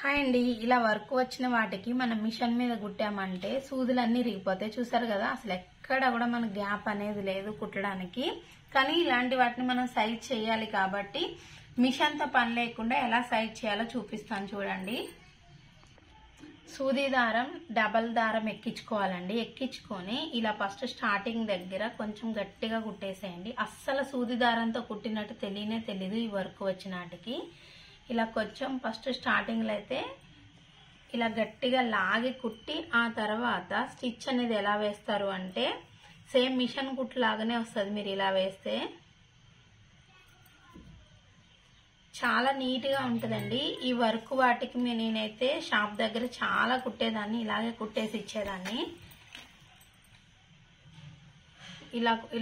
Hi అండి, ఇలా work వచ్చిన వాటికి మనం మిషన్ మీద కుట్టామంటే సూదులన్నీ ఇరిగిపోతాయి. చూసారు కదా, అసలు ఎక్కడ కూడా మన గ్యాప్ అనేది లేదు కుట్టడానికి. కానీ ఇలాంటి వాటిని మనం సైజ్ చేయాలి కాబట్టి మిషన్ తో పని లేకుండా ఎలా సైజ్ చేయాలో చూపిస్తాను చూడండి. సూది దారం డబల్ దారం ఎక్కించుకోవాలండి. ఎక్కించుకొని ఇలా ఫస్ట్ స్టార్టింగ్ దగ్గర కొంచెం గట్టిగా కుట్టేసేయండి. అస్సలు సూది దారంతో కుట్టినట్టు తెలీదు ఈ వర్క్ వచ్చినాటికి. ఇలా కొంచెం ఫస్ట్ స్టార్టింగ్ లో అయితే ఇలా గట్టిగా లాగి కుట్టి ఆ తర్వాత స్టిచ్ అనేది ఎలా వేస్తారు అంటే సేమ్ మిషన్ కుట్టు లాగానే వస్తుంది. మీరు ఇలా వేస్తే చాలా నీట్ గా ఉంటుందండి ఈ వర్క్. వాటికి నేనైతే షాప్ దగ్గర చాలా కుట్టేదాన్ని, ఇలాగే కుట్టేసి ఇచ్చేదాన్ని.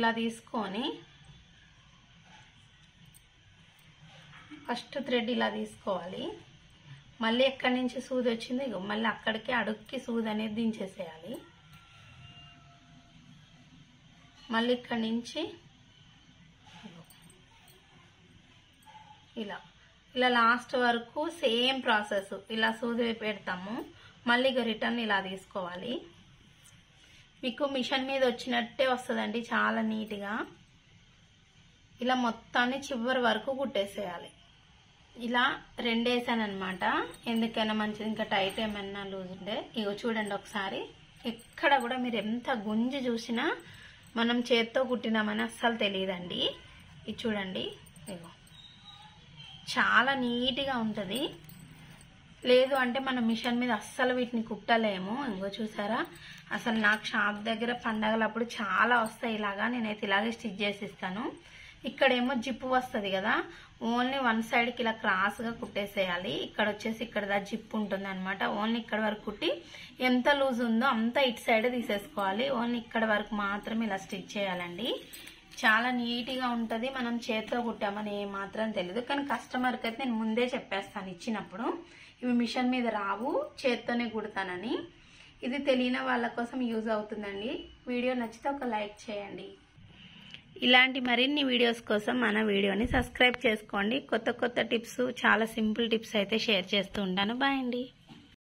ఇలా తీసుకొని ఫస్ట్ థ్రెడ్ ఇలా తీసుకోవాలి. మళ్ళీ ఎక్కడి నుంచి సూది వచ్చింది మళ్ళీ అక్కడికి అడుక్కి సూది అనేది దించేసేయాలి. మళ్ళీ ఇక్కడి నుంచి ఇలా లాస్ట్ వరకు సేమ్ ప్రాసెస్. ఇలా సూది పెడతాము, మళ్ళీ రిటర్న్ ఇలా తీసుకోవాలి. మీకు మిషన్ మీద వచ్చినట్టే వస్తుందండి, చాలా నీట్గా. ఇలా మొత్తాన్ని చివరి వరకు కుట్టేసేయాలి. ఇలా రెండేసాను అనమాట, ఎందుకైనా మంచిది. ఇంకా టైట్ ఏమన్నా లూజ్ ఉంటే ఇగో చూడండి ఒకసారి. ఎక్కడ కూడా మీరు ఎంత గుంజి చూసినా మనం చేత్తో కుట్టినామని అస్సలు తెలియదండి. ఇది చూడండి, ఇగో చాలా నీట్గా ఉంటుంది. లేదు అంటే మనం మిషన్ మీద అస్సలు వీటిని కుట్టలేము. ఇంకో చూసారా, అసలు నాకు షాప్ దగ్గర పండగలప్పుడు చాలా వస్తాయి ఇలాగా. నేనైతే ఇలాగే స్టిచ్ చేసి ఇస్తాను. ఇక్కడేమో జిప్పు వస్తుంది కదా, ఓన్లీ వన్ సైడ్కి ఇలా క్రాస్గా కుట్టేసేయాలి. ఇక్కడ వచ్చేసి ఇక్కడ జిప్పు ఉంటుంది అనమాట. ఓన్లీ ఇక్కడ వరకు కుట్టి ఎంత లూజ్ ఉందో అంతా ఇటు సైడ్ తీసేసుకోవాలి. ఓన్లీ ఇక్కడ వరకు మాత్రం ఇలా స్టిచ్ చేయాలండి. చాలా నీట్గా ఉంటుంది. మనం చేత్తో కుట్టామని ఏమాత్రం తెలియదు. కానీ కస్టమర్కి అయితే నేను ముందే చెప్పేస్తాను ఇచ్చినప్పుడు, ఇవి మిషన్ మీద రావు, చేత్తోనే కుడతానని. ఇది తెలియని వాళ్ళ కోసం యూజ్ అవుతుందండి. వీడియో నచ్చితే ఒక లైక్ చేయండి. ఇలాంటి మరిన్ని వీడియోస్ కోసం మన వీడియోని సబ్స్క్రైబ్ చేసుకోండి. కొత్త టిప్స్, చాలా సింపుల్ టిప్స్ అయితే షేర్ చేస్తూ ఉంటాను. బాయ్ అండి.